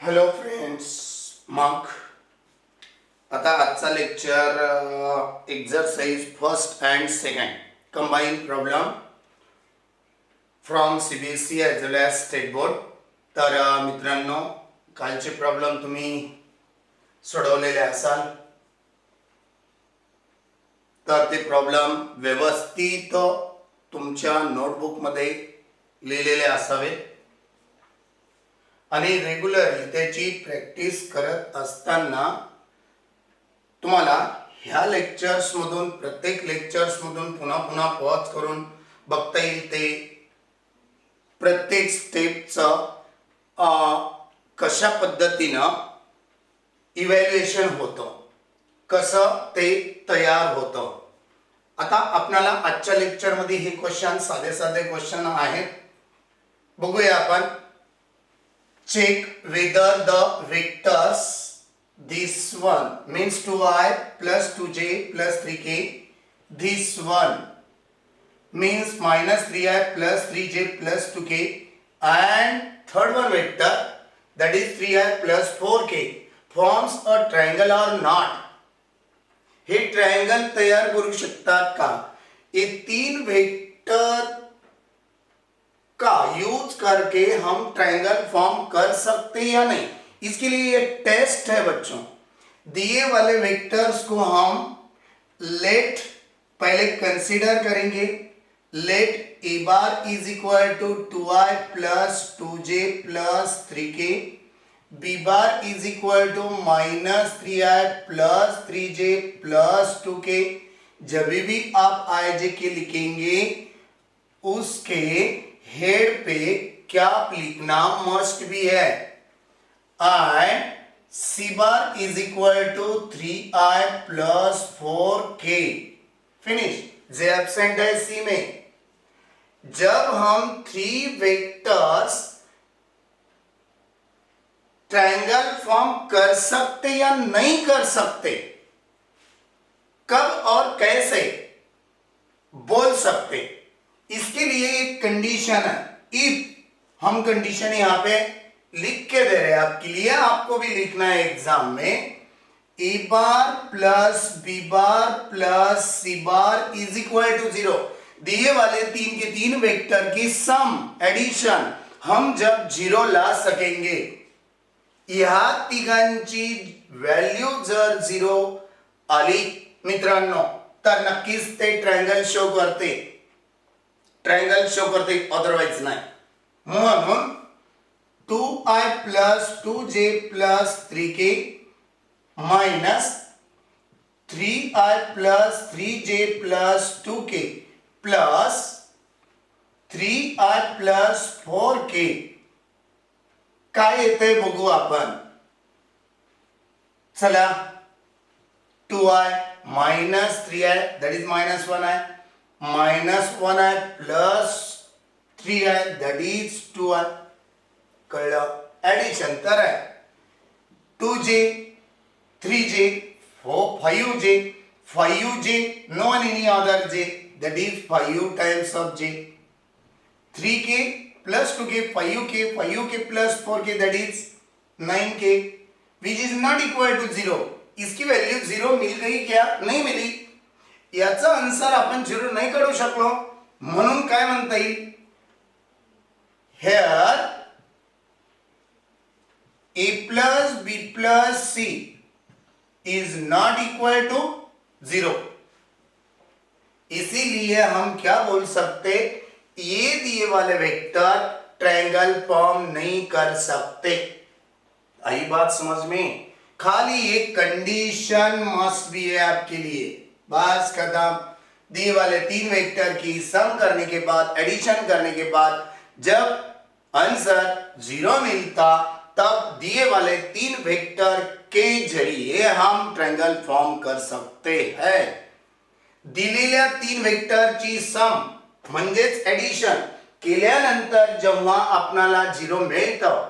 Hello friends. मग आता आजचा lecture exercise first and second combine problem from CBSE as well as state board. तर मित्रांनो, कालचे problem तुम्ही सोडवलेले असाल तर ते प्रॉब्लेम व्यवस्थित तुमच्या नोटबुकमध्ये लिहिलेले असावे आणि रेग्युलरली त्याची प्रॅक्टिस करत असताना तुम्हाला ह्या लेक्चर्समधून प्रत्येक लेक्चर्समधून पुन्हा पुन्हा पॉज करून बघता येईल ते प्रत्येक स्टेपचं कशा पद्धतीनं इव्हॅल्युएशन होतं, कसं ते तयार होतं. आता आपल्याला आजच्या लेक्चरमध्ये हे क्वेश्चन साधे साधे क्वेश्चन आहेत. बघूया आपण. Check whether the vectors this one means 2i plus 2j plus 3k, this one means minus 3i plus 3j plus 2k, and third one vector that is 3i plus 4k forms a triangle or not. हे triangle तयार करू शकतात का? ये तीन vector का use करके हम ट्रायंगल फॉर्म कर सकते हैं या नहीं, इसके लिए ये टेस्ट है बच्चों. दिए वाले वेक्टर्स को हम लेट पहले कंसीडर करेंगे. Let A bar is equal to 2i plus 2j plus 3k, B bar is equal to minus 3i plus 3j plus 2k. जब भी आप ij के लिखेंगे उसके हेड पे क्या लिखना मस्ट भी है. And C bar is equal to 3i plus 4k. Finish. J absent है सी में. जब हम थ्री वेक्टर्स ट्रायंगल फॉर्म कर सकते या नहीं कर सकते, कब और कैसे बोल सकते, इसके लिए एक कंडीशन है. इफ हम कंडीशन यहां पे लिख के दे रहे हैं आपके लिए, आपको भी लिखना है एग्जाम में. A bar plus B bar plus C bar is equal to 0. दिए वाले तीन के तीन वेक्टर की सम एडिशन हम जब 0 ला सकेंगे, ह्या तिघांची व्हॅल्यू जर 0 आली मित्रांनो, तर नक्कीच ते ट्रायंगल शो करते. ट्रायंगल शो करते, अदरवाइज नाही. म्हणून 2i plus 2j plus 3k minus 3i plus 3j plus 2k plus 3i plus 4k काय येते बघू आपण. चला. 2i minus 3i that is minus 1i minus 1i plus 3i that is 2i. कळलं. Addition तर आहे 2j 3j 5j 5j no one any other j that is 5 times of j. 3k plus 2k 5k plus 4k that is 9k which is not equal to 0. इसकी value 0 मिल गई क्या? नहीं मिली. याचा answer आपण 0 नाही काढू शकलो. म्हणून काय म्हणता येईल, here a plus b plus c is not equal to 0. इसीलिए हम क्या बोल सकते, ये दिए वाले वेक्टर ट्रायंगल फॉर्म नहीं कर सकते. आई बात समझ में. खाली एक कंडीशन मस्ट भी है आपके लिए. बस खत्म. दिए वाले तीन वेक्टर की सम करने के बाद, एडिशन करने के बाद जब आंसर 0 मिलता, तब दिए वाले तीन वेक्टर के जरिए हम ट्रायंगल फॉर्म कर सकते हैं. दिलेल्या तीन वेक्टरची सम म्हणजेच एडिशन केल्यानंतर जेव्हा आपल्याला 0 मिळतं,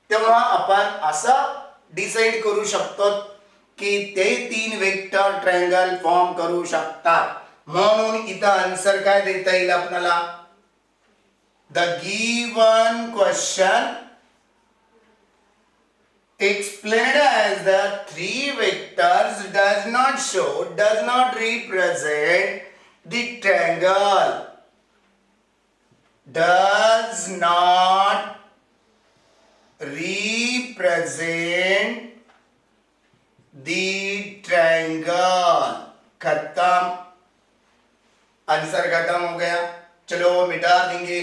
तेव्हा आपण असं डिसाइड करू शकतो की ते तीन वेक्टर ट्रायंगल फॉर्म करू शकतात. म्हणून इथं आन्सर काय देता येईल आपल्याला, the given question explained as the three vectors does not represent the triangle, does not represent the triangle. खत्म, आंसर खत्म हो गया. चलो मिटा देंगे.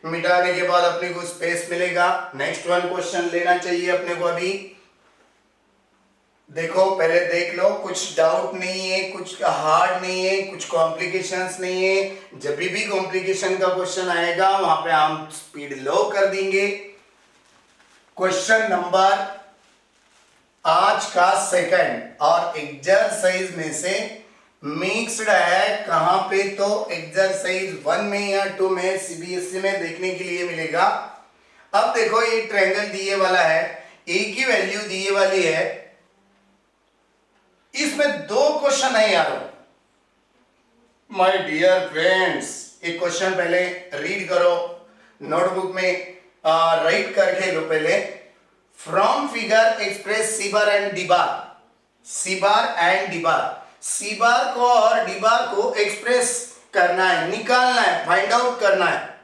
मिटाने के बाद अपने को स्पेस मिलेगा. नेक्स्ट वन क्वेश्चन लेना चाहिए अपने को. अभी देखो, पहले देख लो, कुछ डाउट नहीं है, कुछ हार्ड नहीं है, कुछ कॉम्प्लिकेशंस नहीं है. जब भी कॉम्प्लिकेशन का क्वेश्चन आएगा वहां पे हम स्पीड लो कर देंगे. क्वेश्चन नंबर आज का सेकंड और एक्सरसाइज में से मिक्स्ड है. कहां पे? तो एक्सरसाइज 1 में या 2 में सीबीएसई में देखने के लिए मिलेगा. अब देखो, ये ट्रायंगल दिए वाला है, ए की वैल्यू दिए वाली है. इसमें दो क्वेश्चन है यार. माय डियर फ्रेंड्स, एक क्वेश्चन पहले रीड करो, नोटबुक में राइट करके लो. पहले from figure express C bar and D bar. C bar and D bar, C bar को और डी बार को एक्सप्रेस करना है, निकालना है, फाइंड आउट करना है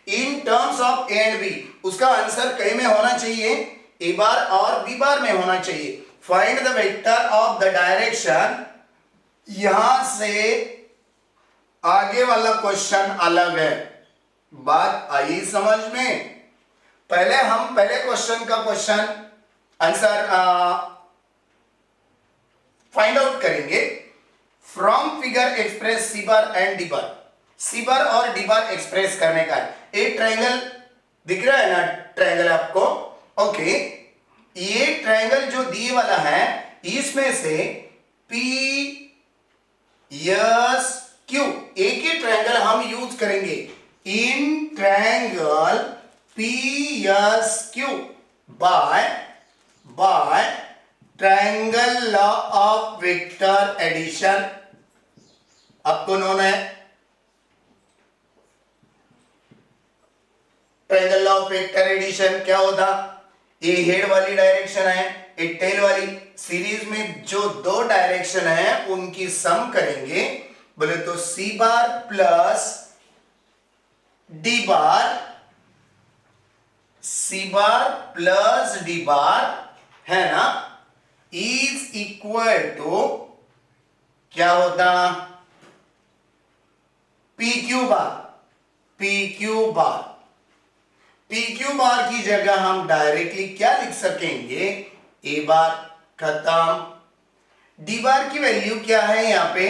in terms of A and B. उसका आंसर कहीं में होना चाहिए, ए बार और बी बार में होना चाहिए. Find the vector of the direction. यहां से आगे वाला क्वेश्चन अलग है. बात आई समझ में? पहले क्वेश्चन का क्वेश्चन आंसर फाइंड आउट करेंगे. From figure express C bar and D bar. C bar और डी बार एक्सप्रेस करने का है. एक ट्रायंगल दिख रहा है ना, ट्रायंगल आपको. ओके, ये ट्रायंगल जो दिए वाला है, इसमें से पी एस क्यू, एक ही ट्रायंगल हम यूज करेंगे in triangle P S Q by triangle law of vector addition. आपको नोन है triangle law of vector addition. क्या होता? ये हेड वाली डायरेक्शन है, ये टेल वाली. सीरीज में जो दो डायरेक्शन है उनकी सम करेंगे. बोले तो सी bar plus D bar, C bar plus D बार है ना, इज इक्वल टू क्या होता? P Q bar. P Q bar, P Q bar की जगह हम डायरेक्टली क्या लिख सकेंगे? ए बार. खत्म. डी बार की वैल्यू क्या है? यहां पे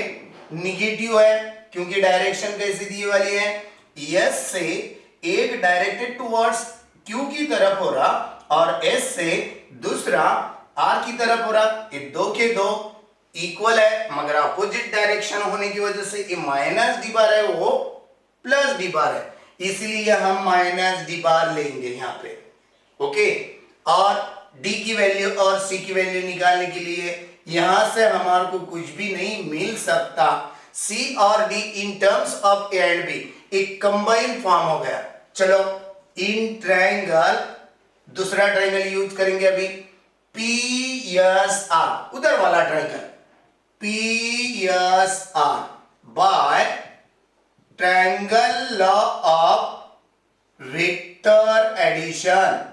निगेटिव है, क्योंकि डायरेक्शन कैसी दी वाली है? एस से एक डायरेक्टेड टुवर्ड्स क्यू की तरफ हो रहा और एस से दूसरा आर की तरफ हो रहा. ये दो के दो इक्वल है, मगर अपोजिट डायरेक्शन होने की वजह से ये माइनस डी बार है, वो प्लस डी बार है, इसलिए हम माइनस डी बार लेंगे यहां पे. ओके, और डी की वैल्यू और सी की वैल्यू निकालने के लिए यहां से हमारे को कुछ भी नहीं मिल सकता. सी और D in terms of A and B एक कंबाइंड फॉर्म हो गया. चलो, इन ट्रायंगल दूसरा ट्रायंगल यूज करेंगे अभी. पी एस आर, उधर वाला triangle P S R by triangle law of vector addition.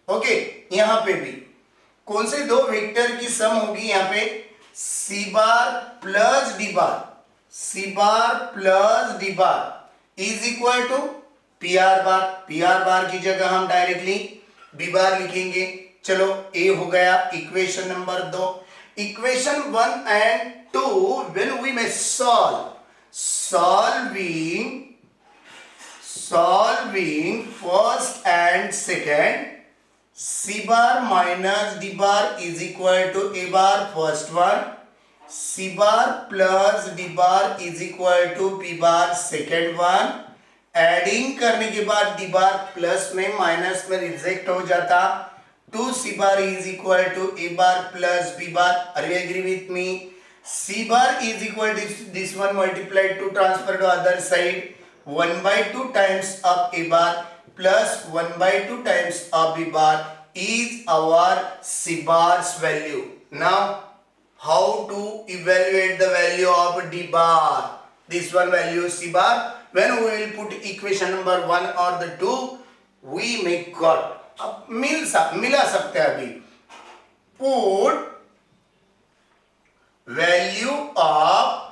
Okay, यहां पे भी कौन से दो वेक्टर की सम होगी? यहां पे C bar plus D bar, C bar plus D bar is equal to P R bar. P R bar की जगह हम डायरेक्टली बी बार लिखेंगे. चलो, ए हो गया equation number 2. Equation 1 and 2 when we may solving first and second, c bar minus d bar is equal to a bar first one, c bar plus d bar is equal to p bar second one. Adding करने के बाद D बार plus में minus में reject हो जाता. 2c bar is equal to a bar plus b bar. Are you agree with me? C bar is equal to this one multiplied to transfer to other side. 1/2 times of a bar plus 1/2 times of b bar is our C bar's value. Now, how to evaluate the value of D bar? This one value C bar. When we will put equation number 1 or the 2, we may got. अब मिला सकते हैं अभी. Put value of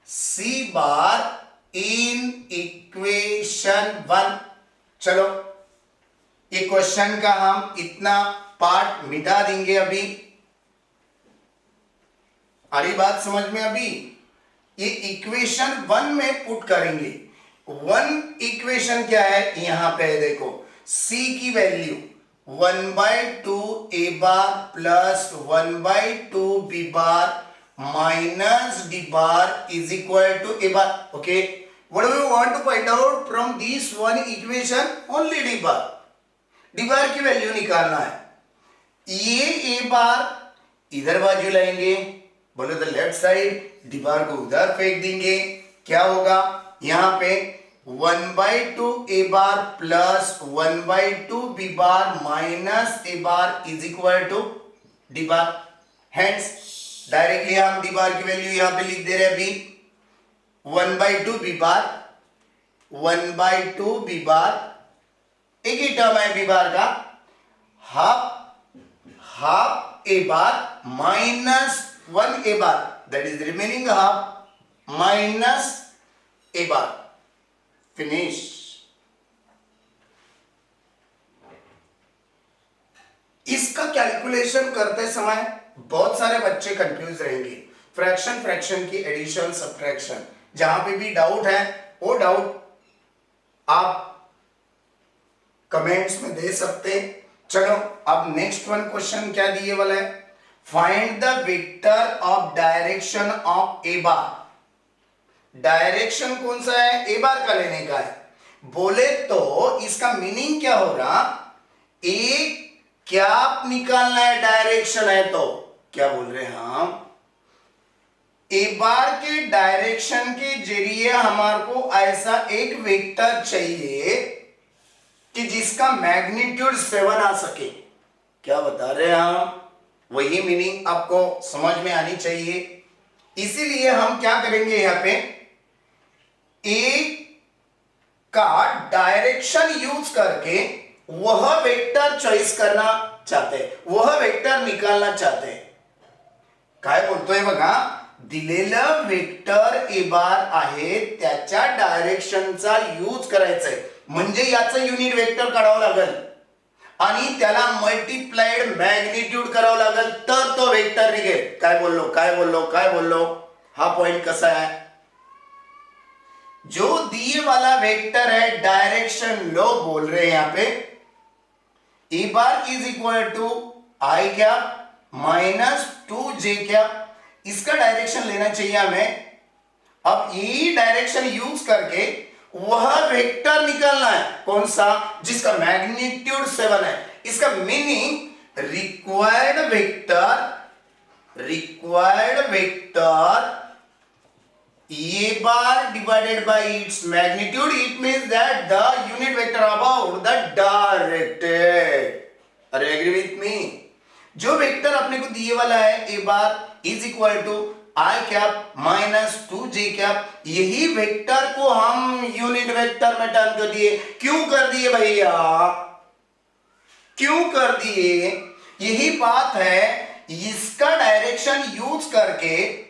C bar in equation 1. चलो ये question का हम इतना पार्ट मिटा देंगे. अभी आ रही बात समझ में? अभी ये इक्वेशन 1 में पुट करेंगे. 1 इक्वेशन क्या है यहां पे देखो, C की value 1/2 A bar plus 1/2 B bar minus D bar is equal to A bar. Okay, what do we want to find out from this one equation? Only D bar. D bar की value निकालना है. ये A bar इधर बाजू लाएंगे, बोले तो left side, D bar को उधर फेंक देंगे. क्या होगा यहां पे 1/2 A bar plus 1/2 B bar minus A bar is equal to D bar. Hence directly हम D bar की वैल्यू यहां पे लिख दे रहे हैं. अभी 1/2 B bar, 1/2 B bar, एक ही टर्म है B bar का, half A bar minus 1 A bar, that is remaining half minus A bar. Finish. इसका कैलकुलेशन करते समय बहुत सारे बच्चे कंफ्यूज रहेंगे. फ्रैक्शन की एडिशन सब्ट्रैक्शन, जहां पे भी डाउट है वो डाउट आप कमेंट्स में दे सकते. चलो अब नेक्स्ट वन क्वेश्चन क्या दिए वाला है, find the vector of direction of A bar. Direction कौन सा है? ए बार का लेने का है. बोले तो इसका मीनिंग क्या हो रहा, एक क्या निकालना है, डायरेक्शन है तो क्या बोल रहे हैं हम, ए बार के डायरेक्शन के जरिए हमारे को ऐसा एक वेक्टर चाहिए कि जिसका मैग्नीट्यूड 7 आ सके. क्या बता रहे हैं हम, वही मीनिंग आपको समझ में आनी चाहिए. इसीलिए हम क्या करेंगे, यहां पे ए का डायरेक्शन यूज करके वह वेक्टर चॉइस करना चाहते हैं, वह वेक्टर निकालना चाहते हैं. काय बोलतोय बघा, दिलेलं वेक्टर ए बार आहे त्याच्या डायरेक्शनचा यूज करायचा आहे. म्हणजे याचं युनिट वेक्टर काढावं लागेल आणि त्याला मल्टीप्लाइड मॅग्निट्यूड करावं लागेल, तर तो वेक्टर निघेल. काय बोललो, हा पॉइंट कसा है, जो दिए वाला वेक्टर है डायरेक्शन लो बोल रहे हैं यहां पे, ए बार इज इक्वल टू आई क्या माइनस 2j क्या, इसका डायरेक्शन लेना चाहिए हमें. अब ये डायरेक्शन यूज करके वह वेक्टर निकालना है, कौन सा, जिसका मैग्नीट्यूड 7 है. इसका meaning required vector A bar divided by its magnitude. It means that the unit vector about the directed. Are you agree with me? जो वेक्टर अपने को दिए वाला है A bar is equal to I cap minus 2j cap, यही vector को हम unit vector में टर्न कर दिए. क्यों कर दिए भैया, क्यों कर दिए? यही बात है, इसका डायरेक्शन यूज करके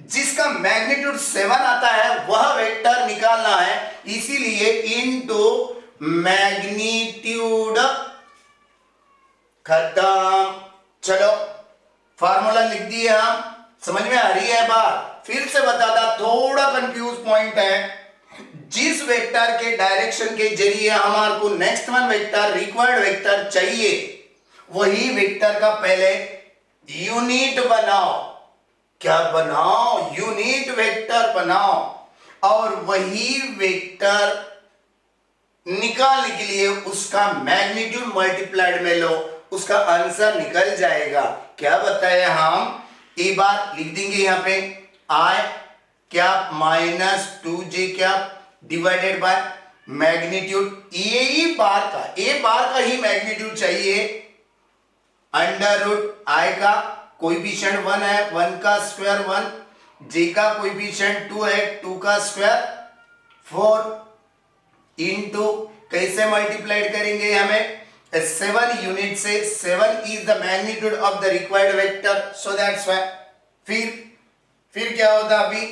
जिसका मैग्नीट्यूड 7 आता है वह वेक्टर निकालना है. इसीलिए इनटू मैग्नीट्यूड, खत्म. चलो फार्मूला लिख दिए हम, समझ में आ रही है बात? फिर से बताता, थोड़ा कंफ्यूज पॉइंट है. जिस वेक्टर के डायरेक्शन के जरिए हमारे को next one vector required vector चाहिए, वही वेक्टर का पहले यूनिट बनाओ. क्या बनाओ, यूनिट वेक्टर बनाओ, और वही वेक्टर निकालने के लिए उसका मैग्नीट्यूड मल्टीप्लाइड में लो, उसका आंसर निकल जाएगा. क्या बताया हम, ए बार लिख देंगे यहां पे I cap minus 2j cap divided by magnitude A bar का ही मैग्नीट्यूड चाहिए। अंडर रूट आई का कोएफिशिएंट 1 है, 1 का स्क्वायर 1, जे का कोएफिशिएंट 2 है, 2 का स्क्वायर 4 इनटू कैसे मल्टीप्लाइड करेंगे हमें 7 यूनिट से। 7 is the magnitude of the required vector, so that's why फिर क्या होता अभी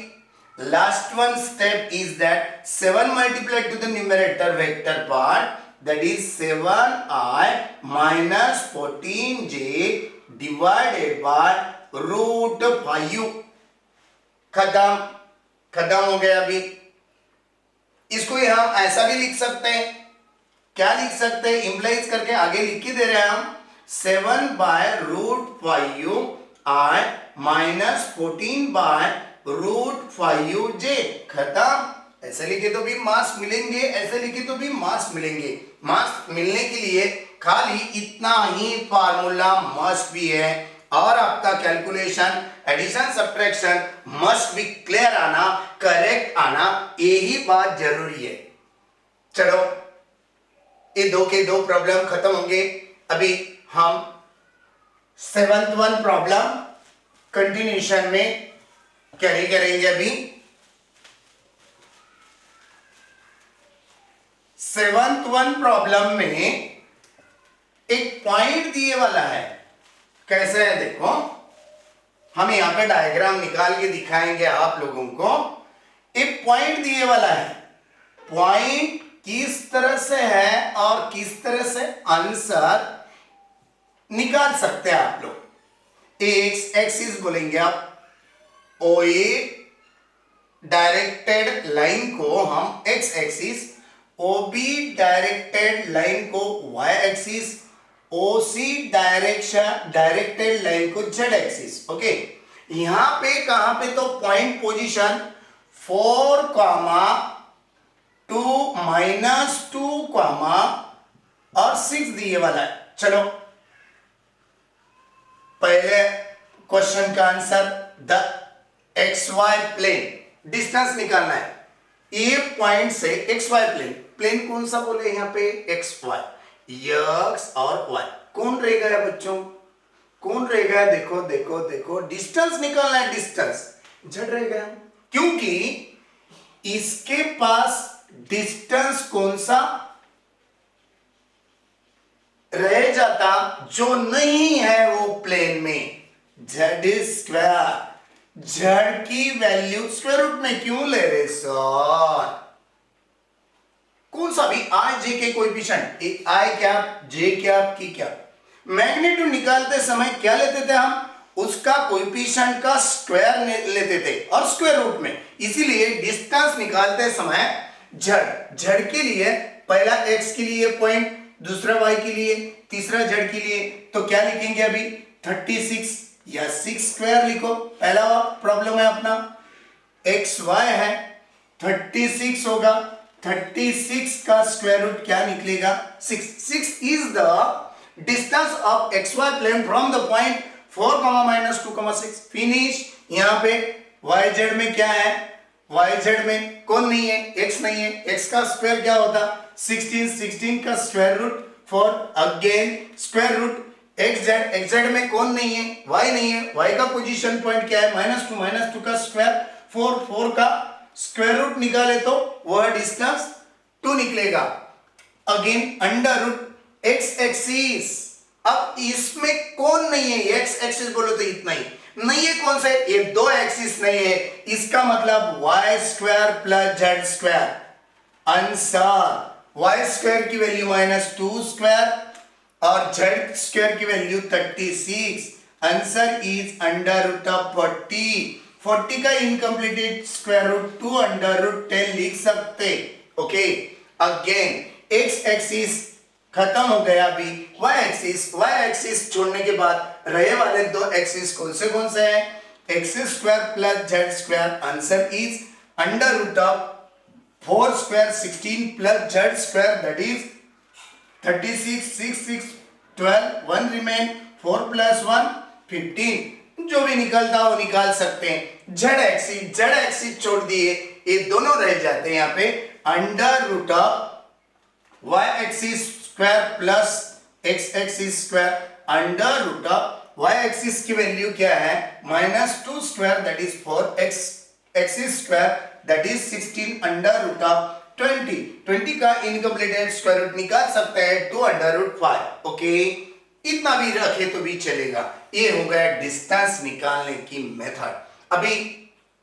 last one step is that 7 multiplied to the numerator vector part, that is 7i minus 14j divided by root 5। खत्म हो गया। अभी इसको हम ऐसा भी लिख सकते हैं, क्या लिख सकते हैं, इंप्लाइज करके आगे लिख के दे रहे हैं हम 7 by root 5i minus 14 by root 5j। खत्म। ऐसे लिखे तो भी मास मिलेंगे, ऐसे लिखे तो भी मास मिलेंगे। मास मिलने के लिए खाली इतना ही फार्मूला मस्ट भी है, और आपका calculation addition subtraction must be clear आना, करेक्ट आना, यही बात जरूरी है। चलो ये दो के दो प्रॉब्लम खत्म होंगे। अभी हम 7th वन प्रॉब्लम कंटिन्यूशन में कैरी करेंगे। अभी 7th वन प्रॉब्लम में एक पॉइंट दिए वाला है। कैसे है देखो, हम यहां पे डायग्राम निकाल के दिखाएंगे आप लोगों को। एक पॉइंट दिए वाला है, पॉइंट किस तरह से है और किस तरह से आंसर निकाल सकते हैं आप लोग। एक्स एक्सिस बोलेंगे आप, ओ ए डायरेक्टेड लाइन को हम एक्स एक्सिस, ओबी डायरेक्टेड लाइन को वाई एक्सिस, ओसी डायरेक्टेड लाइन को जेड एक्सिस। ओके, यहां पे कहां पे तो पॉइंट पोजीशन 4, 2 -2, और 6 दिए वाला है। चलो पहले क्वेश्चन का answer, the X Y plane distance निकालना है। ए पॉइंट से एक्स वाई प्लेन कौन सा बोले यहाँ पे, एक्स वाई, एक्स और वाई कौन रहेगा बच्चों, कौन रहेगा, देखो देखो देखो, डिस्टेंस निकालना है, डिस्टेंस जेड रहेगा, क्योंकि इसके पास डिस्टेंस कौन सा रह जाता जो नहीं है वो प्लेन में, जेड स्क्वायर। जेड की वैल्यू स्क्वायर रूट में क्यों ले रहे सर, कौन सा भी आई जे के कोएफिशिएंट, आई क्या जे क्या की क्या, मैग्नीट्यूड निकालते समय क्या लेते थे हम, उसका कोएफिशिएंट का स्क्वायर लेते थे और स्क्वायर रूट में। इसीलिए डिस्टेंस निकालते समय जेड के लिए पहला एक्स के लिए पॉइंट, दूसरा वाई के लिए, तीसरा जेड के लिए, तो क्या लिखेंगे अभी 36 या 6 स्क्वायर लिखो। पहला प्रॉब्लम है अपना एक्स वाई है, 36 होगा, 36 का स्क्वायर रूट क्या निकलेगा 6। 6 is the distance of X Y plane from the point 4, -2, 6। Finish. यहाँ पे वाई जेड में क्या है, वाई जेड में कौन नहीं है, एक्स नहीं है, एक्स का स्क्वायर क्या होता 16 का square root 4, again square root X Z में कौन नहीं है, वाई नहीं है, वाई का पोजीशन पॉइंट क्या है -2 का स्क्वायर 4 का स्क्वायर रूट निकाले तो वह डिस्टेंस 2 निकलेगा। Again under root X axis, अब इसमें कौन नहीं है, एक्स एक्सिस बोलो तो इतना ही नहीं है, कौन सा है, ये 2 एक्सिस नहीं है, इसका मतलब Y square plus Z square. Answer Y square की वैल्यू -2 स्क्वायर और जेड स्क्वायर की value 36। Answer is under root of 40 का incompleted square root 2 under root 10 लिख सकते। ओके, अगेन एक्स एक्सिस खत्म हो गया। अभी वाई एक्सिस छोड़ने के बाद रहे वाले 2 एक्सिस कौन से हैं, X square plus Z square. Answer is under root of 4 square 16 plus Z square, that is 36, 6, 6, 12, 1 remain, 4 + 1 15। जो भी निकलता हो निकाल सकते हैं। जेड एक्सिस छोड़ दिए, ये दोनों रह जाते हैं यहाँ पे under root of y axis square plus x axis square under root of y axis की वैल्यू क्या है -2 square that is 4x axis square that is 16 under root of 20 का इनकम्प्लीटेड स्क्वायर रूट निकाल सकते हैं 2 अंडर रूट 5 ओके इतना भी रखे तो भी चलेगा। ये हो गया डिस्टेंस निकालने की मेथड। अभी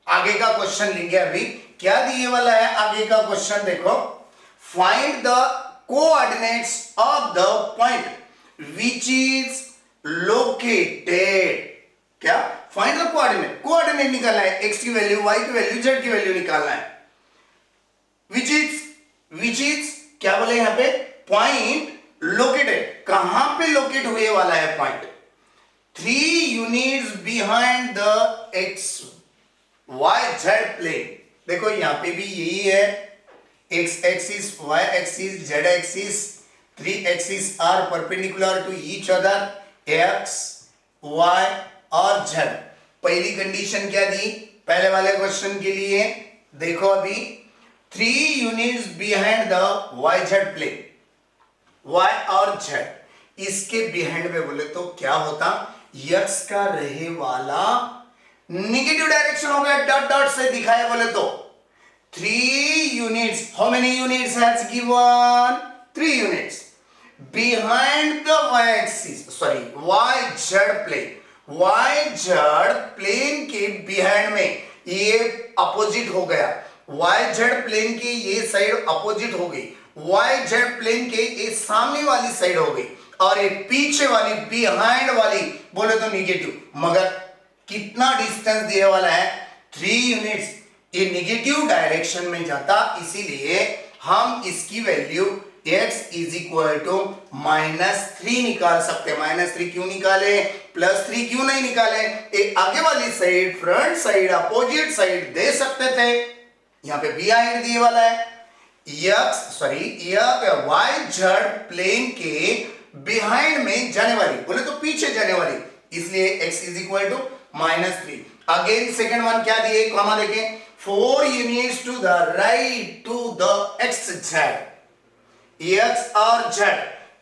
आगे का क्वेश्चन लेंगे। अभी क्या दिए वाला है आगे का क्वेश्चन देखो, find the coordinates of the point which is located. क्या फाइंड द कोऑर्डिनेट निकालना है, x की वैल्यू, y की वैल्यू, z की वैल्यू निकालना है। विच इज क्या बोले यहां पे, पॉइंट लोकेटेड, कहां पे लोकेट हुए वाला है point, 3 units behind the x y z plane. देखो यहां पे भी यही है, x axis, y axis, z axis, 3 axis are perpendicular to each other, x y और z। पहली कंडीशन क्या दी पहले वाले क्वेश्चन के लिए, देखो अभी 3 units behind the y z plane, y और z, इसके बिहाइंड में बोले तो क्या होता, x का रहे वाला नेगेटिव डायरेक्शन हो गया, डॉट डॉट से दिखाया बोले तो 3 units, how many units has given, 3 units behind the y axis, sorry y z plane, y z plane के बिहाइंड में ये अपोजिट हो गया, y z प्लेन की ये साइड अपोजिट हो गई, y z प्लेन के ये सामने वाली साइड हो गई, और ये पीछे वाली बिहाइंड वाली बोले तो निगेटिव, मगर कितना डिस्टेंस दिए वाला है 3 यूनिट्स, ये निगेटिव डायरेक्शन में जाता, इसीलिए हम इसकी value x is equal to -3 निकाल सकते हैं। -3 क्यों निकाले, +3 क्यों नहीं निकाले, ये आगे वाली side, front side, opposite side दे सकते थे, यहां पे बिहाइंड दिए वाला है, y z प्लेन के बिहाइंड में जाने वाली बोले तो पीछे जाने वाली, इसलिए x is equal to -3। Again second one क्या दिए, कॉमा देखें, 4 units to the right to the x और z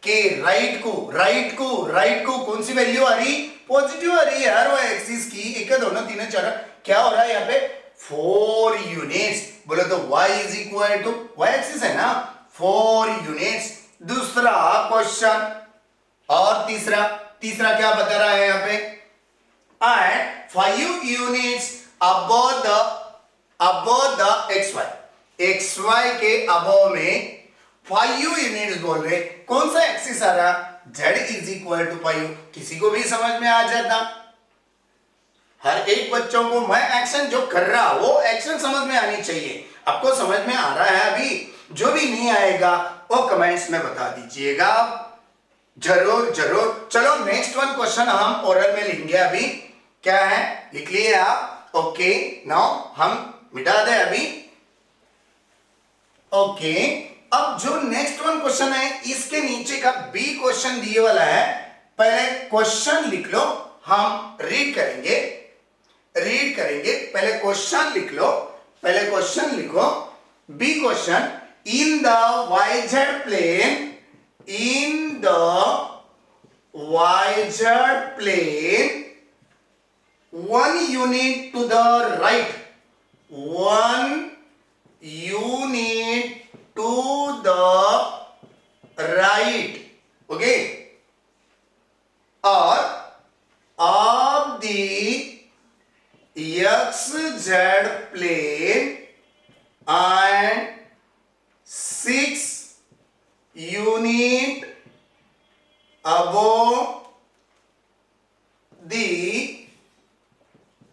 के राइट को कौन सी वैल्यू आ रही, पॉजिटिव आ रही है यार, वो एक्सिस की, एक दोनों तीन चार, क्या हो रहा है यहाँ पे 4 यूनिट्स, बोले तो y is equal to, y axis है ना, 4 यूनिट्स। दूसरा क्वेश्चन, और तीसरा क्या बता रहा है यहाँ पे, and 5 units above the xy के अबव में 5 यूनिट्स बोल रहे, कौन सा एक्सिस आ रहा, z इज इक्वल टू 5, किसी को भी समझ में आ जाता, हर एक बच्चों को मैं एक्शन जो कर रहा वो एक्शन समझ में आनी चाहिए। आपको समझ में आ रहा है अभी, जो भी नहीं आएगा वो कमेंट्स में बता दीजिएगा जरूर। चलो नेक्स्ट वन क्वेश्चन हम ओरल में लेंगे। अभी क्या है लिख लिए आप, ओके नाउ हम मिटा दे अभी, ओके। अब जो नेक्स्ट वन क्वेश्चन है, इसके नीचे का बी क्वेश्चन दिए वाला है, पहले क्वेश्चन लिख लो, हम रीड करेंगे, पहले क्वेश्चन लिख लो, पहले क्वेश्चन लिखो, B question, in the yz plane, in the yz plane, 1 unit to the right, 1 unit to the right, okay, or of the xz plane and 6 unit above the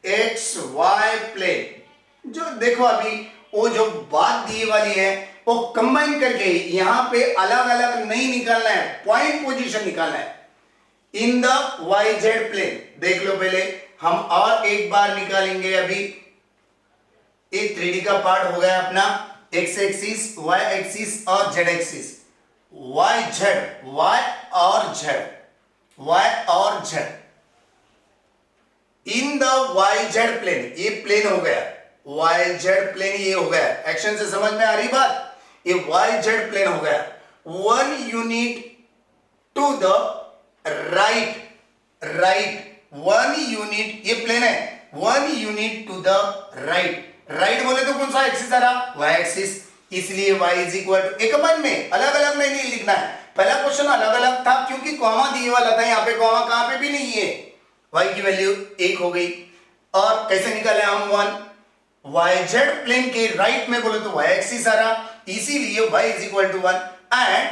xy plane। जो देखो अभी वो जो बात दी वाली है वो कंबाइन करके यहां पे अलग अलग नहीं निकालना है, पॉइंट पोजीशन निकालना है, इन द yz प्लेन। देख लो पहले, हम और एक बार निकालेंगे। अभी एक 3D का पार्ट हो गया अपना, x एक्सिस, y एक्सिस और z एक्सिस, y और z in the yz plane, ये प्लेन हो गया, yz प्लेन ये हो गया, एक्शन से समझ में आ रही बात, ये yz प्लेन हो गया, 1 unit to the right, 1 unit, ये प्लेन है, 1 unit to the right, right बोले तो कौन सा एक्सिस आ रहा, वाई एक्सिस, इसलिए y इज इक्वल टू, एक मन में अलग अलग नहीं लिखना है, पहला क्वेश्चन अलग अलग था क्योंकि कॉमा दिए वाला था, यहाँ पे कॉमा कहां पे भी नहीं है, y की वैल्यू 1 हो गई। और कैसे निकाले हम 1, yz प्लेन के राइट में बोले तो y एक्सिस आ रहा, इसीलिए y is equal to 1 and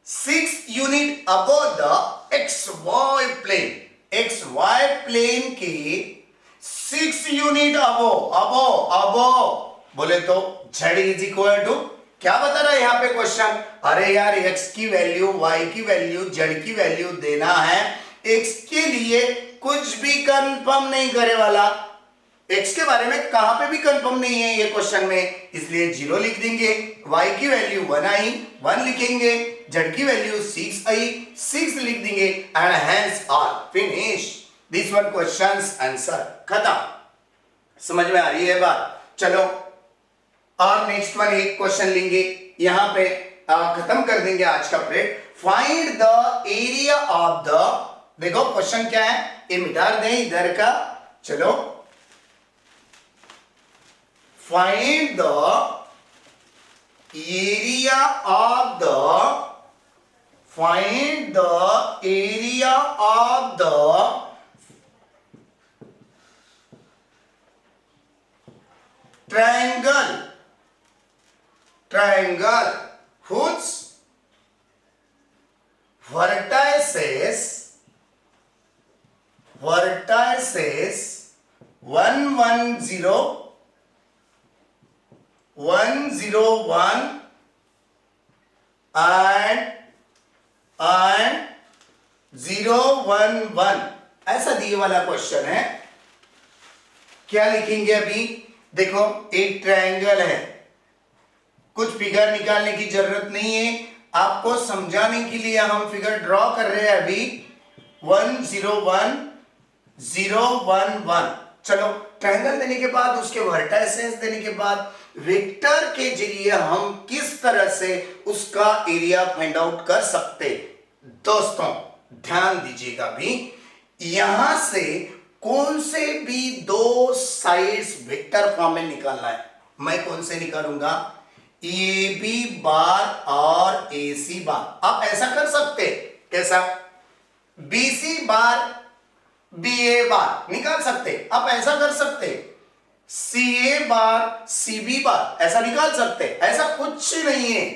6 unit above the xy plane, xy plane के 6 यूनिट अबव बोले तो z इज इक्वल टू, क्या बता रहा है यहाँ पे क्वेश्चन, अरे यार x की वैल्यू, y की वैल्यू, z की वैल्यू देना है, x के लिए कुछ भी कंफर्म नहीं करे वाला, x के बारे में कहां पे भी कंफर्म नहीं है ये क्वेश्चन में, इसलिए 0 लिख देंगे, y की वैल्यू 1 आई, 1 लिखेंगे, z की वैल्यू 6 आई, 6 लिख देंगे and hence are finish this one questions answer, खत्म। समझ में आ रही है बात? चलो और नेक्स्ट वन एक क्वेश्चन लेंगे, यहां पे खत्म कर देंगे आज का period. Find the area of the, देखो क्वेश्चन क्या है, ये मिटा दें इधर का, चलो find the area of the, find the area of the triangle, triangle whose vertices 110, 101 and 011, ऐसा दिए वाला क्वेश्चन है। क्या लिखेंगे अभी, देखो एक ट्रायंगल है, कुछ फिगर निकालने की जरूरत नहीं है, आपको समझाने के लिए हम फिगर ड्रॉ कर रहे हैं अभी। 101, 011, चलो ट्रायंगल देने के बाद उसके वर्टाइसेस देने के बाद वेक्टर के जरिए हम किस तरह से उसका एरिया फाइंड आउट कर सकते। दोस्तों ध्यान दीजिएगा, भी यहां से कौन से भी दो साइड्स वेक्टर फॉर्म में निकालना है, मैं कौन से निकालूंगा, ए बी बार और ए सी बार। आप ऐसा कर सकते, कैसा, बी सी बार बी ए बार निकाल सकते, आप ऐसा कर सकते, सी ए बार सी बी बार ऐसा निकाल सकते, ऐसा कुछ नहीं है।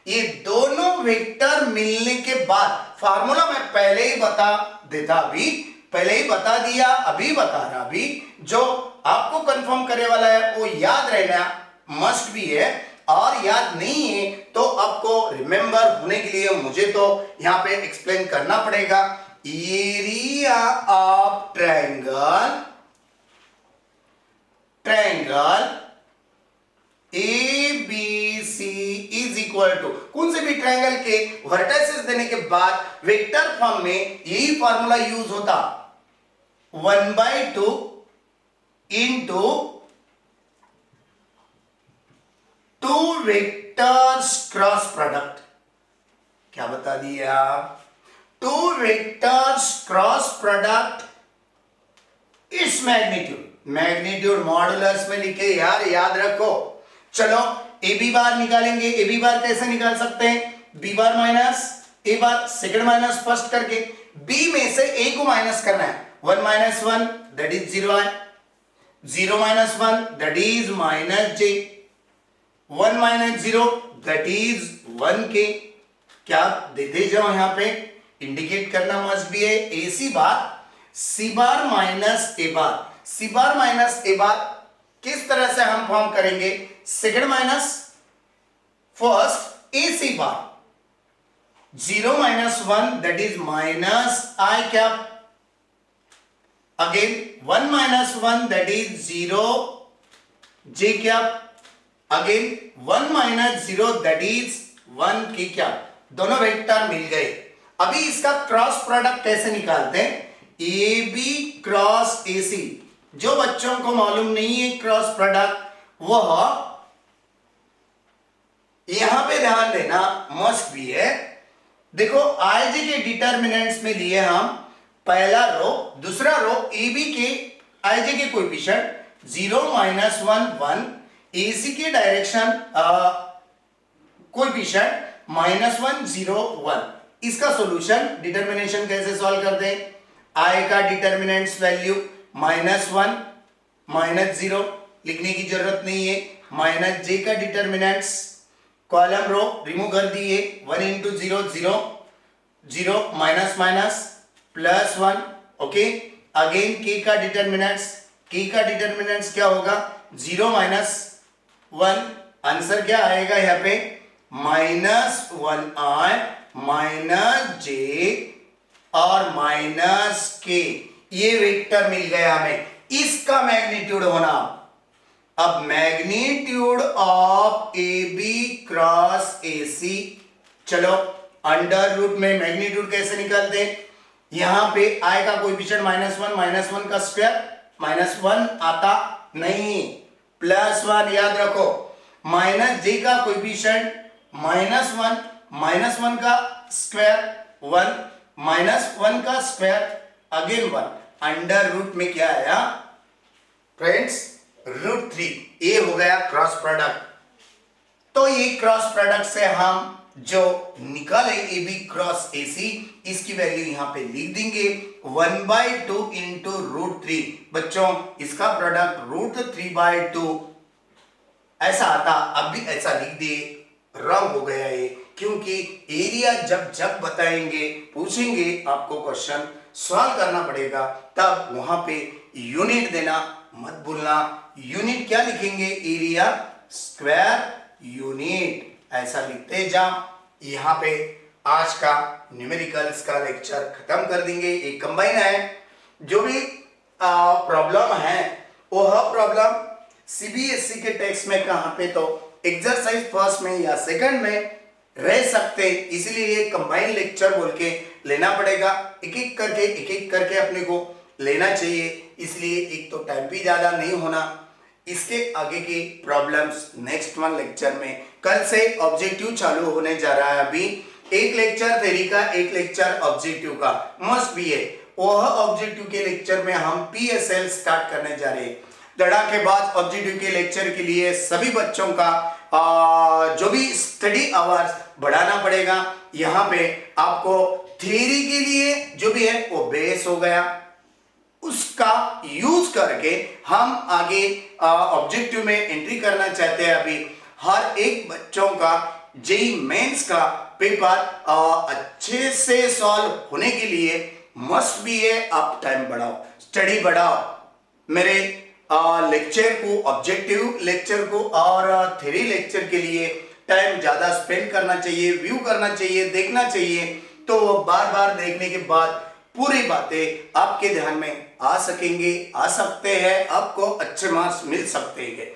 ये दोनों वेक्टर मिलने के बाद, फार्मूला मैं पहले ही बता देता, अभी पहले ही बता दिया, अभी बता रहा, अभी जो आपको कंफर्म करने वाला है वो याद रहना मस्ट भी है, और याद नहीं है तो आपको रिमेंबर होने के लिए मुझे तो यहां पे एक्सप्लेन करना पड़ेगा। Area of triangle, triangle A B C is equal to, कौन से भी ट्रायंगल के वर्टाइसेस देने के बाद वेक्टर फॉर्म में यही फॉर्मूला यूज होता, 1/2 इंटू 2 वेक्टर्स क्रॉस प्रोडक्ट। क्या बता दिया, 2 वेक्टर्स क्रॉस प्रोडक्ट इस मैग्नीट्यूड, मैग्नीट्यूड मॉडुलस में लिखे यार, याद रखो। चलो ए बी बार निकालेंगे, ए बी बार कैसे निकाल सकते हैं, बी बार माइनस ए बार, सेकंड माइनस फर्स्ट करके, बी में से ए को माइनस करना है, 1 - 1 दैट इज 0 है, 0 - 1 that is -j, 1 - 0 that is 1k। क्या देते जाओ, यहां पे इंडिकेट करना मस्ट भी है, ए सी बार सी बार माइनस ए बार, सी बार माइनस ए बार किस तरह से हम फॉर्म करेंगे, second minus first, A C bar 0 - 1 that is -i cap, again 1 - 1 that is 0 j cap, again 1 - 0 that is 1 k cap. दोनों वेक्टर मिल गए। अभी इसका क्रॉस प्रोडक्ट कैसे निकालते हैं, ए बी क्रॉस ए सी। जो बच्चों को मालूम नहीं है क्रॉस प्रोडक्ट, वह यहां पे ध्यान देना मस्ट बी है। देखो आईजे के डिटर्मिनेंट्स में लिए हम पहला रो, दूसरा रो एबी के आईजे के कोएफिशिएंट 0 -1 1, एसी के डायरेक्शन कोएफिशिएंट -1 0 1। इसका सॉल्यूशन डिटर्मिनेशन कैसे सॉल्व करते हैं? आई का डिटर्मिनेंट्स वैल्यू -1 -0 लिखने की जरूरत नहीं है। माइनस जे का डिटर्मिनेंट्स कॉलम रो रिमूव कर दिए, 1 into 0 0 0 minus minus plus 1। Okay, again के का डिटर्मिनेंट्स, के का डिटर्मिनेंट्स क्या होगा? 0 -1। आंसर क्या आएगा यहाँ पे? -1i माइनस जे और माइनस के। ये वेक्टर मिल गया हमें, इसका मैग्नीट्यूड होना। अब magnitude of A B cross A C, चलो अंडर रूट में मैग्नीट्यूड कैसे निकालते हैं? यहां पे आई का कोएफिशिएंट -1 का स्क्वायर, -1 आता नहीं, +1 याद रखो। माइनस जे का कोएफिशिएंट -1 का स्क्वायर 1, -1 का स्क्वायर अगेन 1, अंडर रूट में क्या आया फ्रेंड्स? √3। ये हो गया क्रॉस प्रोडक्ट। तो ये क्रॉस प्रोडक्ट से हम जो निकाले ए बी क्रॉस ए सी, इसकी वैल्यू यहां पे लिख देंगे 1/2 इंटू √3। बच्चों इसका प्रोडक्ट √3/2 ऐसा आता, अब भी ऐसा लिख दिए, रॉन्ग हो गया ये, क्योंकि एरिया जब जब बताएंगे पूछेंगे आपको क्वेश्चन सॉल्व करना पड़ेगा, तब वहां पे यूनिट देना मत भूलना। यूनिट क्या लिखेंगे? एरिया स्क्वायर यूनिट, ऐसा लिखते जा। यहाँ पे आज का न्यूमेरिकल्स का लेक्चर खत्म कर देंगे। एक कंबाइन है, जो भी प्रॉब्लम है वह प्रॉब्लम सीबीएसई के टेक्स्ट में कहाँ पे तो एक्सरसाइज फर्स्ट में या सेकंड में रह सकते, इसलिए ये कंबाइन लेक्चर बोल के लेना पड़ेगा। एक एक करके अपने को लेना चाहिए, इसलिए एक तो टाइम भी ज्यादा नहीं होना। इसके आगे की प्रॉब्लम्स नेक्स्ट वन लेक्चर में, कल से ऑब्जेक्टिव चालू होने जा रहा है। अभी एक लेक्चर थ्योरी का, एक लेक्चर ऑब्जेक्टिव का मस्ट भी है। वह ऑब्जेक्टिव के लेक्चर में हम पीएसएल स्टार्ट करने जा रहे हैं। धड़ाके बाद ऑब्जेक्टिव के लेक्चर के लिए सभी बच्चों का जो भी स्टडी आवर्स बढ़ाना पड़ेगा। यहाँ पे आपको थ्योरी के लिए जो भी है वो बेस हो गया, उसका यूज करके हम आगे ऑब्जेक्टिव में एंट्री करना चाहते हैं। अभी हर एक बच्चों का जेईई मेंस का पेपर अच्छे से सॉल्व होने के लिए मस्ट भी है, आप टाइम बढ़ाओ, स्टडी बढ़ाओ। मेरे लेक्चर को, ऑब्जेक्टिव लेक्चर को और थ्योरी लेक्चर के लिए टाइम ज्यादा स्पेंड करना चाहिए, व्यू करना चाहिए, देखना चाहिए। तो बार बार देखने के बाद पूरी बातें आपके ध्यान में आ सकते हैं, आपको अच्छे मार्क्स मिल सकते हैं।